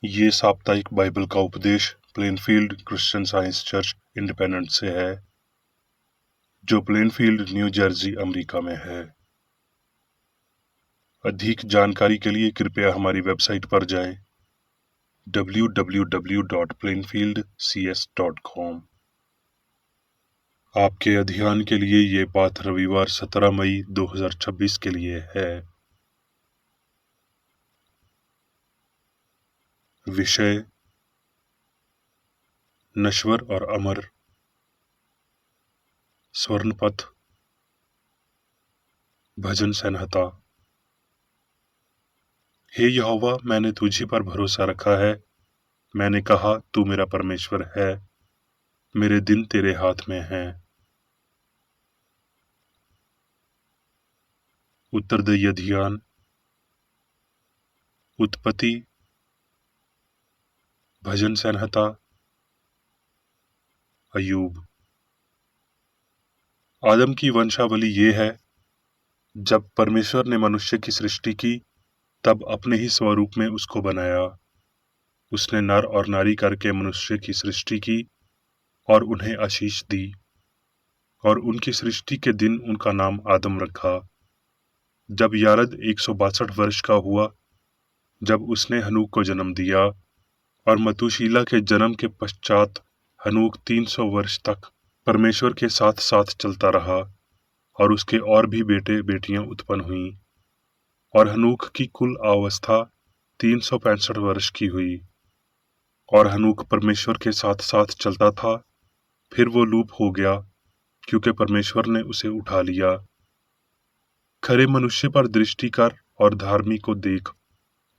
ये साप्ताहिक बाइबल का उपदेश Plainfield Christian science church independent से है, जो प्लेनफील्ड, न्यू जर्सी, अमेरिका में है। अधिक जानकारी के लिए कृपया हमारी वेबसाइट पर जाएं www.plainfieldcs.com। आपके अध्ययन के लिए ये पाठ रविवार 17 मई 2026 के लिए है। विषय नश्वर और अमर, स्वर्णपथ, भजन संहिता। हे यहोवा, मैंने तुझी पर भरोसा रखा है। मैंने कहा, तू मेरा परमेश्वर है। मेरे दिन तेरे हाथ में हैं। उत्तरदायी अध्ययन। उत्पत्ति, भजन संहिता, अय्यूब। आदम की वंशावली ये है, जब परमेश्वर ने मनुष्य की सृष्टि की, तब अपने ही स्वरूप में उसको बनाया। उसने नर और नारी करके मनुष्य की सृष्टि की और उन्हें आशीष दी, और उनकी सृष्टि के दिन उनका नाम आदम रखा। जब यारद 162 वर्ष का हुआ, जब उसने हनूक को जन्म दिया, और मतूशीला के जन्म के पश्चात हनूक 300 वर्ष तक परमेश्वर के साथ साथ चलता रहा, और उसके और भी बेटे बेटियां उत्पन्न हुईं। और हनूक की कुल अवस्था 365 वर्ष की हुई। और हनूक परमेश्वर के साथ साथ चलता था, फिर वो लूप हो गया, क्योंकि परमेश्वर ने उसे उठा लिया। खरे मनुष्य पर दृष्टि कर और धार्मिक को देख,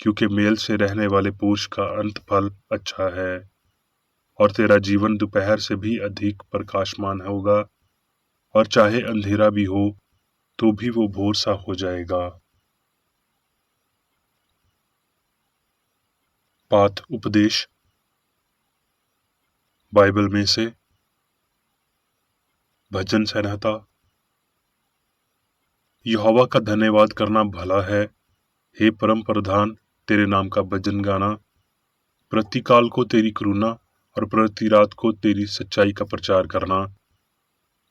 क्योंकि मेल से रहने वाले पुरुष का अंत फल अच्छा है। और तेरा जीवन दोपहर से भी अधिक प्रकाशमान होगा, और चाहे अंधेरा भी हो तो भी वो भोर सा हो जाएगा। पाठ उपदेश बाइबल में से भजन संहिता। यहोवा का धन्यवाद करना भला है। हे परम प्रधान, तेरे नाम का भजन गाना। प्रतिकाल को तेरी करुणा और प्रति रात को तेरी सच्चाई का प्रचार करना।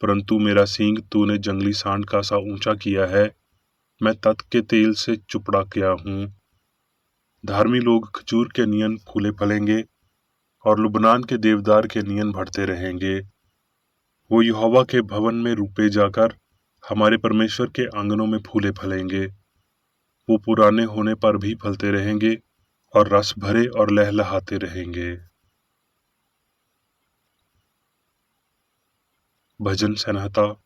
परंतु मेरा सींग तूने जंगली सांड का सा ऊंचा किया है। मैं तत के तेल से चुपड़ा गया हूँ। धार्मी लोग खजूर के नियन फूले फलेंगे, और लुबनान के देवदार के नियन बढ़ते रहेंगे। वो यहोवा के भवन में रूपे जाकर हमारे परमेश्वर के आंगनों में फूले फलेंगे। वो पुराने होने पर भी फलते रहेंगे, और रस भरे और लहलहाते रहेंगे। भजन संहिता।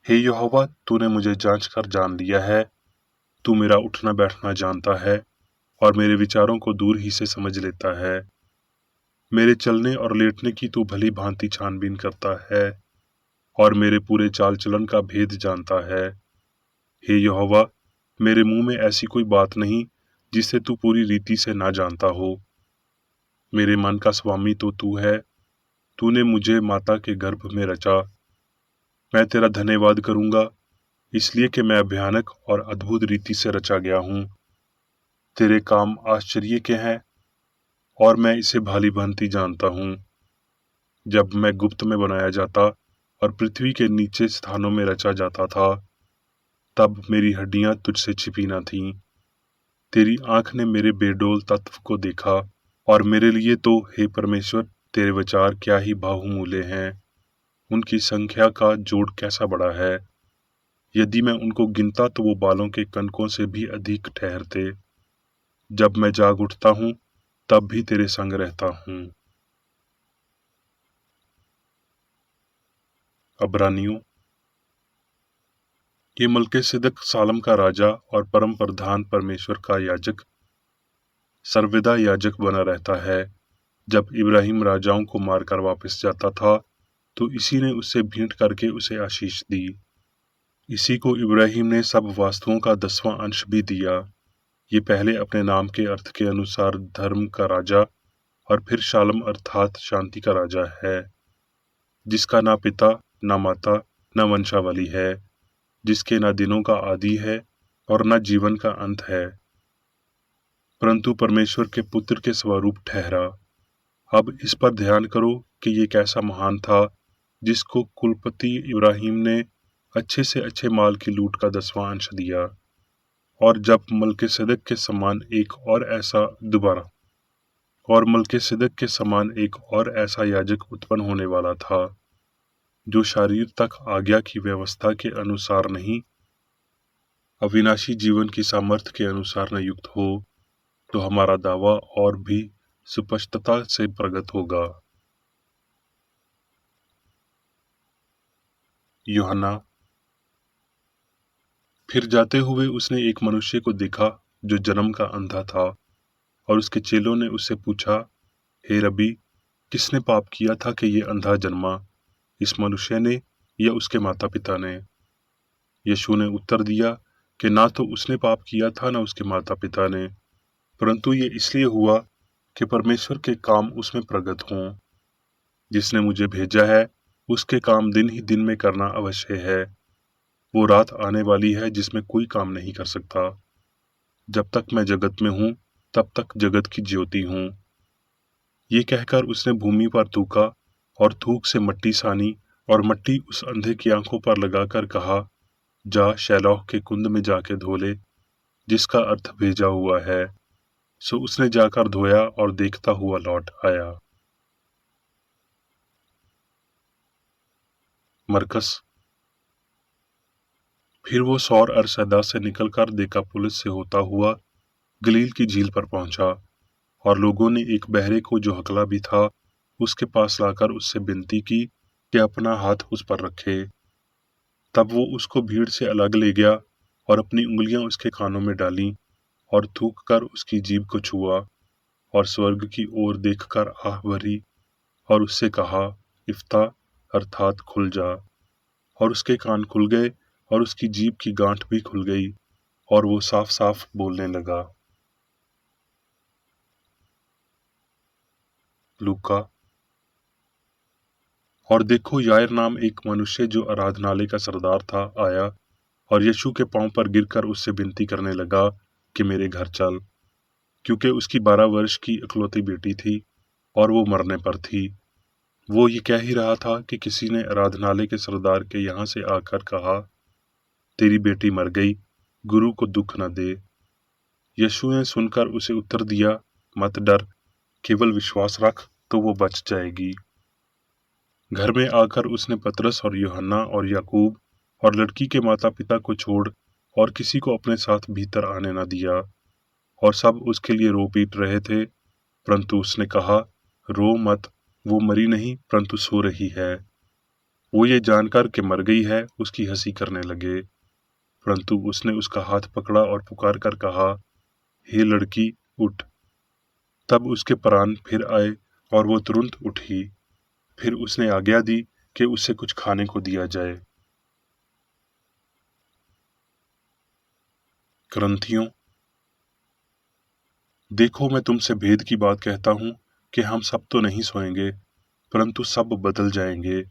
हे यहोवा, तूने मुझे जांच कर जान लिया है। तू मेरा उठना बैठना जानता है, और मेरे विचारों को दूर ही से समझ लेता है। मेरे चलने और लेटने की तू भली भांति छानबीन करता है, और मेरे पूरे चाल चलन का भेद जानता है। हे यहोवा, मेरे मुंह में ऐसी कोई बात नहीं जिसे तू पूरी रीति से ना जानता हो। मेरे मन का स्वामी तो तू है। तूने मुझे माता के गर्भ में रचा। मैं तेरा धन्यवाद करूंगा, इसलिए कि मैं भयानक और अद्भुत रीति से रचा गया हूँ। तेरे काम आश्चर्य के हैं, और मैं इसे भाली भांति जानता हूँ। जब मैं गुप्त में बनाया जाता और पृथ्वी के नीचे स्थानों में रचा जाता था, तब मेरी हड्डियां तुझसे छिपी न थीं। तेरी आंख ने मेरे बेडोल तत्व को देखा, और मेरे लिए तो, हे परमेश्वर, तेरे विचार क्या ही बाहुमूल्य हैं। उनकी संख्या का जोड़ कैसा बड़ा है। यदि मैं उनको गिनता तो वो बालों के कनकों से भी अधिक ठहरते। जब मैं जाग उठता हूँ, तब भी तेरे संग रहता हूँ। अब्रानियों। ये मल्कीसिदक सालम का राजा और परम प्रधान परमेश्वर का याजक सर्वदा याजक बना रहता है। जब इब्राहिम राजाओं को मारकर वापस जाता था, तो इसी ने उससे भेंट करके उसे आशीष दी। इसी को इब्राहिम ने सब वस्तुओं का 10वां अंश भी दिया। ये पहले अपने नाम के अर्थ के अनुसार धर्म का राजा, और फिर शालम अर्थात शांति का राजा है, जिसका ना पिता, ना माता, ना वंशावली है, जिसके ना दिनों का आदि है और ना जीवन का अंत है। परंतु परमेश्वर के पुत्र के स्वरूप ठहरा। अब इस पर ध्यान करो कि ये कैसा महान था जिसको कुलपति इब्राहिम ने अच्छे से अच्छे माल की लूट का 10वां अंश दिया। और जब मलकीसेदक के समान एक और ऐसा याजक उत्पन्न होने वाला था जो शरीर तक आज्ञा की व्यवस्था के अनुसार नहीं, अविनाशी जीवन की सामर्थ्य के अनुसार न युक्त हो, तो हमारा दावा और भी स्पष्टता से प्रकट होगा। यूहन्ना। फिर जाते हुए उसने एक मनुष्य को देखा जो जन्म का अंधा था, और उसके चेलों ने उससे पूछा, हे रबी, किसने पाप किया था कि ये अंधा जन्मा, इस मनुष्य ने या उसके माता पिता ने? यीशु ने उत्तर दिया कि ना तो उसने पाप किया था ना उसके माता पिता ने, परंतु ये इसलिए हुआ कि परमेश्वर के काम उसमें प्रकट हों। जिसने मुझे भेजा है उसके काम दिन ही दिन में करना अवश्य है। वो रात आने वाली है जिसमें कोई काम नहीं कर सकता। जब तक मैं जगत में हूँ तब तक जगत की ज्योति हूँ। ये कहकर उसने भूमि पर थूका और थूक से मट्टी सानी और मट्टी उस अंधे की आंखों पर लगाकर कहा, जा शैलोह के कुंड में जाके धो ले, जिसका अर्थ भेजा हुआ है। सो उसने जाकर धोया और देखता हुआ लौट आया। मरकस। फिर वो सौर अरसदा से निकलकर देकापुलिस से होता हुआ गलील की झील पर पहुंचा, और लोगों ने एक बहरे को जो हकला भी था उसके पास लाकर उससे विनती की कि अपना हाथ उस पर रखे। तब वो उसको भीड़ से अलग ले गया और अपनी उंगलियां उसके कानों में डाली और थूक कर उसकी जीभ को छुआ और स्वर्ग की ओर देखकर आह भरी और उससे कहा, इफ्ता, अर्थात खुल जा। और उसके कान खुल गए और उसकी जीभ की गांठ भी खुल गई और वो साफ साफ बोलने लगा। लूका। और देखो, यायर नाम एक मनुष्य जो आराधनालय का सरदार था आया और यीशु के पांव पर गिरकर उससे विनती करने लगा कि मेरे घर चल, क्योंकि उसकी 12 वर्ष की इकलौती बेटी थी और वो मरने पर थी। वो ये कह ही रहा था कि किसी ने आराधनालय के सरदार के यहाँ से आकर कहा, तेरी बेटी मर गई, गुरु को दुख न दे। यीशु ने सुनकर उसे उत्तर दिया, मत डर, केवल विश्वास रख तो वो बच जाएगी। घर में आकर उसने पतरस और यूहन्ना और याकूब और लड़की के माता पिता को छोड़ और किसी को अपने साथ भीतर आने न दिया, और सब उसके लिए रो पीट रहे थे। परंतु उसने कहा, रो मत, वो मरी नहीं परंतु सो रही है। वो ये जानकर कि मर गई है उसकी हंसी करने लगे। परंतु उसने उसका हाथ पकड़ा और पुकार कर कहा, हे लड़की, उठ। तब उसके प्राण फिर आए और वो तुरंत उठी। फिर उसने आज्ञा दी कि उसे कुछ खाने को दिया जाए। ग्रंथियों। देखो, मैं तुमसे भेद की बात कहता हूँ कि हम सब तो नहीं सोएंगे, परंतु सब बदल जाएंगे।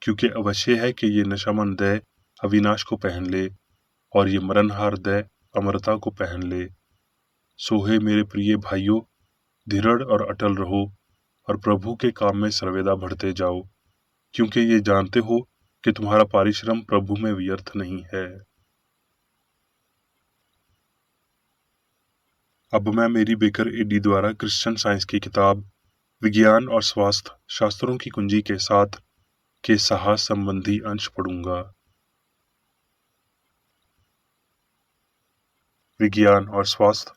क्योंकि अवश्य है कि ये नशामन दय अविनाश को पहन ले और ये मरणहार दय अमरता को पहन ले। सोहे मेरे प्रिय भाइयों, दृढ़ और अटल रहो और प्रभु के काम में सर्वदा बढ़ते जाओ, क्योंकि ये जानते हो कि तुम्हारा परिश्रम प्रभु में व्यर्थ नहीं है। अब मैं मेरी बेकर एडी द्वारा क्रिश्चियन साइंस की किताब विज्ञान और स्वास्थ्य शास्त्रों की कुंजी के साथ के साहस संबंधी अंश पढ़ूंगा। विज्ञान और स्वास्थ्य।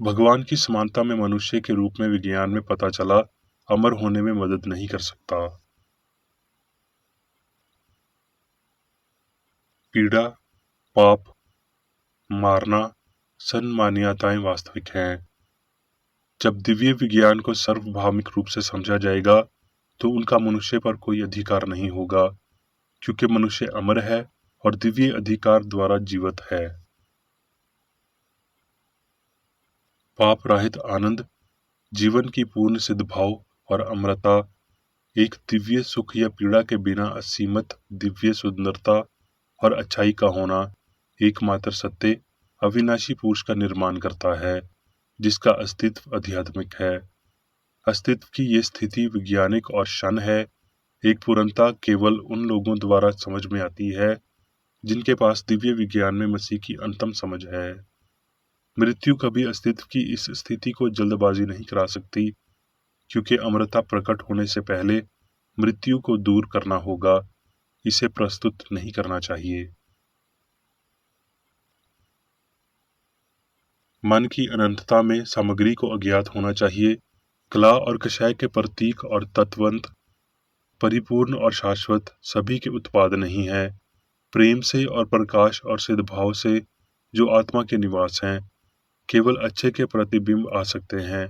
भगवान की समानता में मनुष्य के रूप में विज्ञान में पता चला अमर होने में मदद नहीं कर सकता। पीड़ा, पाप, मारना, सन्मान्यताएं वास्तविक हैं। जब दिव्य विज्ञान को सार्वभौमिक रूप से समझा जाएगा तो उनका मनुष्य पर कोई अधिकार नहीं होगा, क्योंकि मनुष्य अमर है और दिव्य अधिकार द्वारा जीवित है। पाप रहित आनंद, जीवन की पूर्ण सिद्धभाव और अमरता, एक दिव्य सुख या पीड़ा के बिना असीमित दिव्य सुंदरता और अच्छाई का होना, एकमात्र सत्य अविनाशी पुरुष का निर्माण करता है, जिसका अस्तित्व आध्यात्मिक है। अस्तित्व की ये स्थिति वैज्ञानिक और क्षण है। एक पूर्णता केवल उन लोगों द्वारा समझ में आती है जिनके पास दिव्य विज्ञान में मसीह की अंतम समझ है। मृत्यु कभी अस्तित्व की इस स्थिति को जल्दबाजी नहीं करा सकती, क्योंकि अमरता प्रकट होने से पहले मृत्यु को दूर करना होगा। इसे प्रस्तुत नहीं करना चाहिए। मन की अनंतता में सामग्री को अज्ञात होना चाहिए। कला और कषाय के प्रतीक और तत्वंत, परिपूर्ण और शाश्वत सभी के उत्पाद नहीं है। प्रेम से और प्रकाश और सिद्धभाव से जो आत्मा के निवास हैं, केवल अच्छे के प्रतिबिंब आ सकते हैं।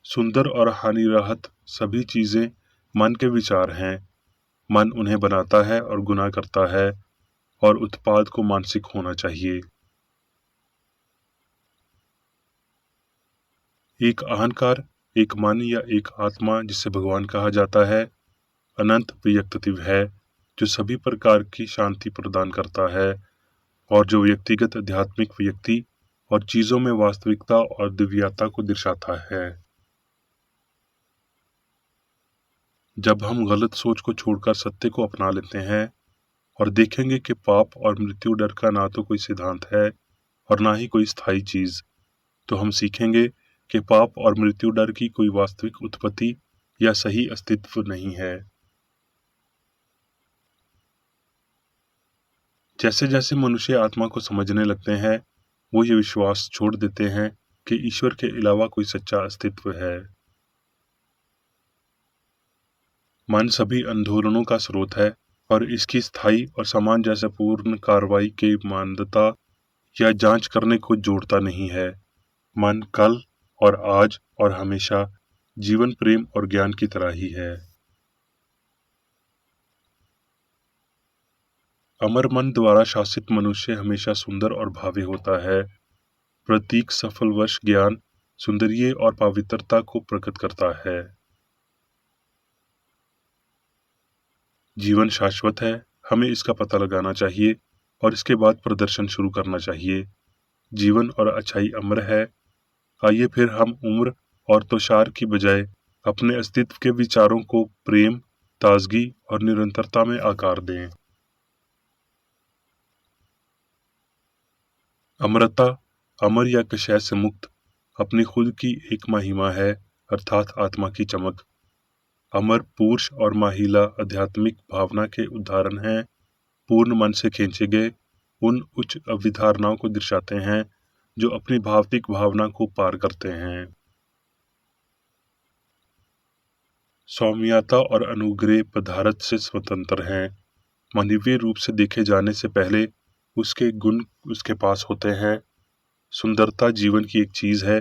सुंदर और हानिरहित सभी चीजें मन के विचार हैं। मन उन्हें बनाता है और गुनाह करता है, और उत्पाद को मानसिक होना चाहिए। एक अहंकार, एक मन या एक आत्मा जिसे भगवान कहा जाता है, अनंत व्यक्तित्व है जो सभी प्रकार की शांति प्रदान करता है, और जो व्यक्तिगत आध्यात्मिक व्यक्ति और चीजों में वास्तविकता और दिव्यता को दर्शाता है। जब हम गलत सोच को छोड़कर सत्य को अपना लेते हैं और देखेंगे कि पाप और मृत्यु डर का ना तो कोई सिद्धांत है और ना ही कोई स्थायी चीज, तो हम सीखेंगे कि पाप और मृत्यु डर की कोई वास्तविक उत्पत्ति या सही अस्तित्व नहीं है। जैसे जैसे मनुष्य आत्मा को समझने लगते हैं, वो ये विश्वास छोड़ देते हैं कि ईश्वर के अलावा कोई सच्चा अस्तित्व है। मन सभी आंदोलनों का स्रोत है, और इसकी स्थायी और सामंजस्य पूर्ण कार्रवाई की मान्यता या जांच करने को जोड़ता नहीं है। मन कल और आज और हमेशा जीवन, प्रेम और ज्ञान की तरह ही है। अमर मन द्वारा शासित मनुष्य हमेशा सुंदर और भावी होता है। प्रतीक सफलवश ज्ञान, सुंदरिय और पवित्रता को प्रकट करता है। जीवन शाश्वत है, हमें इसका पता लगाना चाहिए और इसके बाद प्रदर्शन शुरू करना चाहिए। जीवन और अच्छाई अमर है। आइए फिर हम उम्र और तुषार की बजाय अपने अस्तित्व के विचारों को प्रेम, ताजगी और निरंतरता में आकार दें। अमरता, अमर या कषाय से मुक्त, अपनी खुद की एक महिमा है, अर्थात आत्मा की चमक। अमर पुरुष और महिला आध्यात्मिक भावना के उदाहरण हैं। पूर्ण मन से खींचे गए उन उच्च अभिधारणाओं को दर्शाते हैं जो अपनी भावनिक भावना को पार करते हैं। सौम्यता और अनुग्रह पदार्थ से स्वतंत्र हैं। मानवीय रूप से देखे जाने से पहले उसके गुण उसके पास होते हैं। सुंदरता जीवन की एक चीज है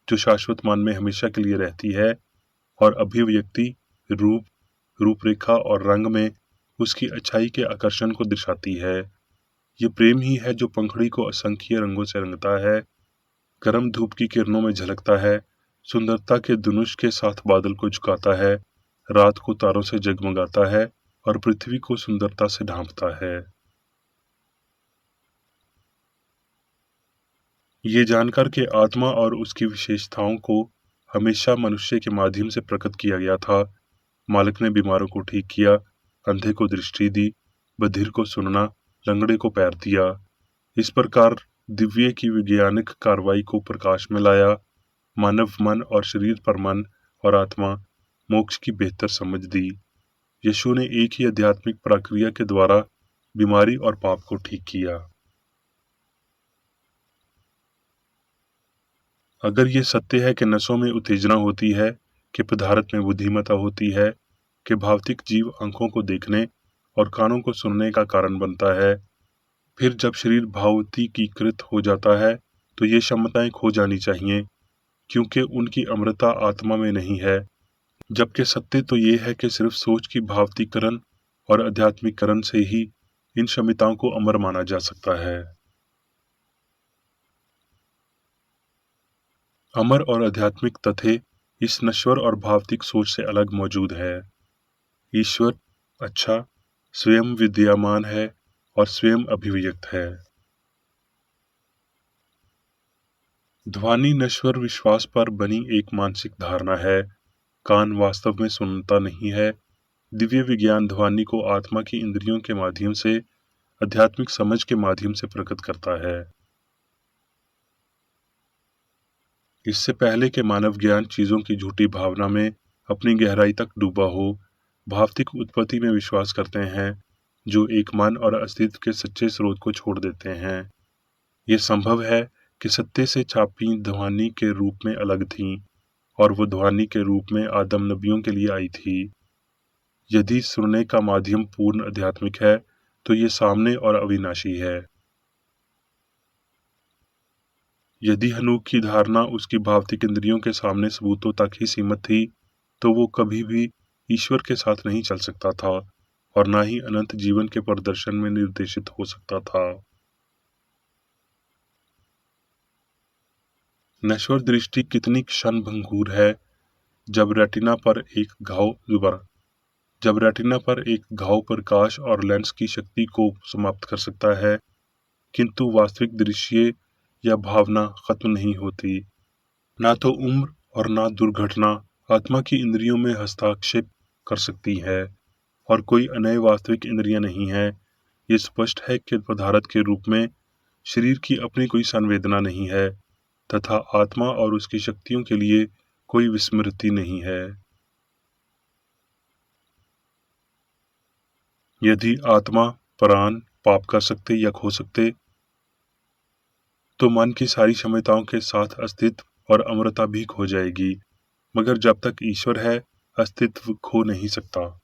जो शाश्वत मन में हमेशा के लिए रहती है, और अभिव्यक्ति रूप, रूपरेखा और रंग में उसकी अच्छाई के आकर्षण को दर्शाती है। ये प्रेम ही है जो पंखड़ी को असंख्य रंगों से रंगता है, गर्म धूप की किरणों में झलकता है, सुंदरता के धनुष के साथ बादल को झुकाता है, रात को तारों से जगमगाता है और पृथ्वी को सुंदरता से ढांपता है। ये जानकर के आत्मा और उसकी विशेषताओं को हमेशा मनुष्य के माध्यम से प्रकट किया गया था। मालिक ने बीमारों को ठीक किया, अंधे को दृष्टि दी, बधिर को सुनना, लंगड़े को पैर दिया। इस प्रकार दिव्य की वैज्ञानिक कार्रवाई को प्रकाश में लाया। मानव मन और शरीर पर मन और आत्मा मोक्ष की बेहतर समझ दी। यीशु ने एक ही आध्यात्मिक प्रक्रिया के द्वारा बीमारी और पाप को ठीक किया। अगर ये सत्य है कि नसों में उत्तेजना होती है, कि पदार्थ में बुद्धिमत्ता होती है, कि भौतिक जीव आंखों को देखने और कानों को सुनने का कारण बनता है, फिर जब शरीर भौतिकीकृत हो जाता है तो ये क्षमताएं खो जानी चाहिए, क्योंकि उनकी अमरता आत्मा में नहीं है। जबकि सत्य तो ये है कि सिर्फ सोच की भावतीकरण और आध्यात्मिकरण से ही इन क्षमताओं को अमर माना जा सकता है। अमर और आध्यात्मिक तथ्य इस नश्वर और भावतिक सोच से अलग मौजूद है। ईश्वर अच्छा, स्वयं विद्यमान है और स्वयं अभिव्यक्त है। ध्वनि नश्वर विश्वास पर बनी एक मानसिक धारणा है। कान वास्तव में सुनता नहीं है। दिव्य विज्ञान ध्वनि को आत्मा की इंद्रियों के माध्यम से, आध्यात्मिक समझ के माध्यम से प्रकट करता है। इससे पहले के मानव ज्ञान चीजों की झूठी भावना में अपनी गहराई तक डूबा हो, भौतिक उत्पत्ति में विश्वास करते हैं, जो एक मन और अस्तित्व के सच्चे स्रोत को छोड़ देते हैं। ये संभव है कि सत्य से छापी ध्वनि के रूप में अलग थीं, और वो ध्वनि के रूप में आदम नबियों के लिए आई थी। यदि सुनने का माध्यम पूर्ण आध्यात्मिक है, तो ये सामने और अविनाशी है। यदि हनूक की धारणा उसकी भौतिक इंद्रियों के सामने सबूतों तक ही सीमित थी, तो वो कभी भी ईश्वर के साथ नहीं चल सकता था और ना ही अनंत जीवन के प्रदर्शन में निर्देशित हो सकता था। नश्वर दृष्टि कितनी क्षणभंगुर है। जब रेटिना पर एक घाव प्रकाश और लेंस की शक्ति को समाप्त कर सकता है, किंतु वास्तविक दृश्य या भावना खत्म नहीं होती। ना तो उम्र और ना दुर्घटना आत्मा की इंद्रियों में हस्तक्षेप कर सकती है, और कोई अन्य वास्तविक इंद्रियां नहीं है। ये स्पष्ट है कि पदार्थ के रूप में शरीर की अपनी कोई संवेदना नहीं है, तथा आत्मा और उसकी शक्तियों के लिए कोई विस्मृति नहीं है। यदि आत्मा प्राण पाप कर सकते या खो सकते, तो मन की सारी क्षमताओं के साथ अस्तित्व और अमरता भी खो जाएगी। मगर जब तक ईश्वर है, अस्तित्व खो नहीं सकता।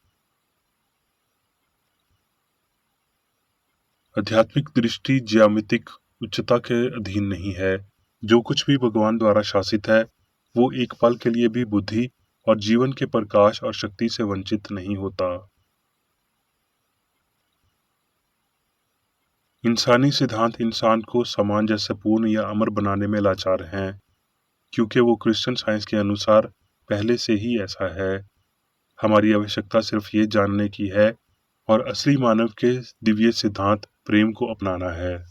आध्यात्मिक दृष्टि ज्यामितिक उच्चता के अधीन नहीं है। जो कुछ भी भगवान द्वारा शासित है, वो एक पल के लिए भी बुद्धि और जीवन के प्रकाश और शक्ति से वंचित नहीं होता। इंसानी सिद्धांत इंसान को सामंजस्यपूर्ण या अमर बनाने में लाचार हैं, क्योंकि वो क्रिश्चियन साइंस के अनुसार पहले से ही ऐसा है। हमारी आवश्यकता सिर्फ ये जानने की है और असली मानव के दिव्य सिद्धांत प्रेम को अपनाना है।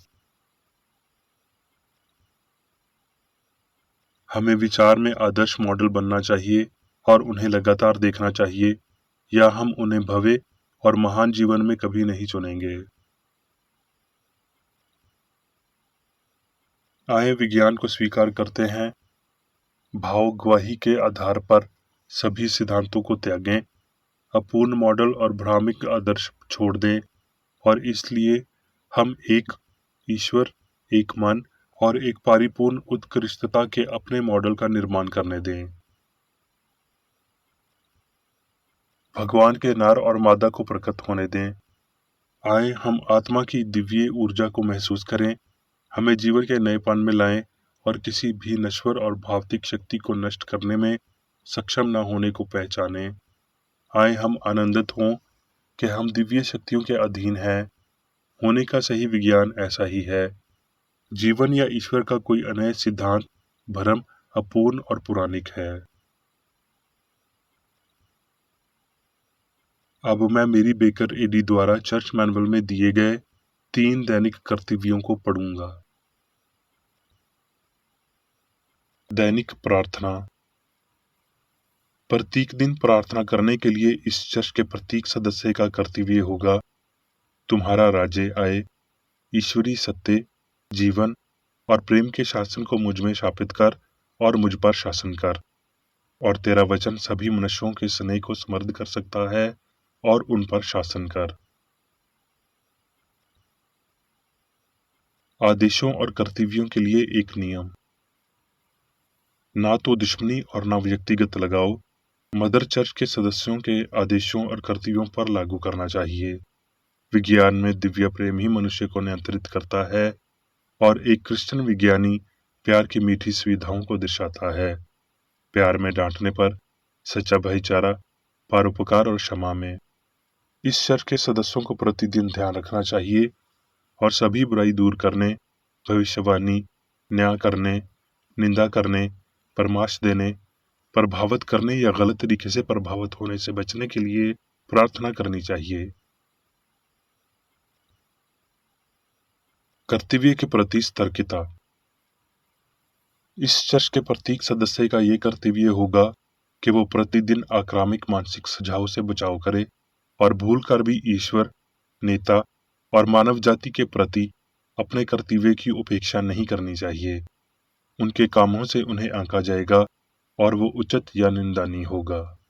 हमें विचार में आदर्श मॉडल बनना चाहिए और उन्हें लगातार देखना चाहिए, या हम उन्हें भव्य और महान जीवन में कभी नहीं चुनेंगे। आए विज्ञान को स्वीकार करते हैं। भाव गवाही के आधार पर सभी सिद्धांतों को त्यागें, अपूर्ण मॉडल और भ्रामिक आदर्श छोड़ दें, और इसलिए हम एक ईश्वर, एक मन और एक परिपूर्ण उत्कृष्टता के अपने मॉडल का निर्माण करने दें। भगवान के नर और मादा को प्रकट होने दें। आए हम आत्मा की दिव्य ऊर्जा को महसूस करें, हमें जीवन के नएपन में लाएं और किसी भी नश्वर और भौतिक शक्ति को नष्ट करने में सक्षम न होने को पहचानें। आए हम आनंदित हों कि हम दिव्य शक्तियों के अधीन हैं। होने का सही विज्ञान ऐसा ही है। जीवन या ईश्वर का कोई अन्य सिद्धांत भ्रम, अपूर्ण और पुरानिक है। अब मैं मेरी बेकर एडी द्वारा चर्च मैनुअल में दिए गए 3 दैनिक कर्तव्यों को पढ़ूंगा। दैनिक प्रार्थना। प्रत्येक दिन प्रार्थना करने के लिए इस चर्च के प्रत्येक सदस्य का कर्तव्य होगा, तुम्हारा राज्य आए, ईश्वरीय सत्य, जीवन और प्रेम के शासन को मुझ में स्थापित कर और मुझ पर शासन कर, और तेरा वचन सभी मनुष्यों के स्नेह को समृद्ध कर सकता है और उन पर शासन कर। आदेशों और कर्तव्यों के लिए एक नियम। ना तो दुश्मनी और ना व्यक्तिगत लगाओ। मदर चर्च के सदस्यों के आदेशों और कर्तव्यों पर लागू करना चाहिए। विज्ञान में दिव्य प्रेम ही मनुष्य को नियंत्रित करता है, और एक क्रिश्चियन विज्ञानी प्यार की मीठी सुविधाओं को दर्शाता है। प्यार में डांटने पर, सच्चा भाईचारा, परोपकार और क्षमा में। इस चर्च के सदस्यों को प्रतिदिन ध्यान रखना चाहिए और सभी बुराई दूर करने, भविष्यवाणी, न्याय करने, निंदा करने, परामर्श देने, प्रभावित करने या गलत तरीके से प्रभावित होने से बचने के लिए प्रार्थना करनी चाहिए। कर्तव्य के प्रति सतर्कता। इस चर्च के प्रत्येक सदस्य का ये कर्तव्य होगा कि वो प्रतिदिन आक्रामक मानसिक सुझाव से बचाव करे और भूल कर भी ईश्वर, नेता और मानव जाति के प्रति अपने कर्तव्य की उपेक्षा नहीं करनी चाहिए। उनके कामों से उन्हें आंका जाएगा और वो उचित या निंदनीय होगा।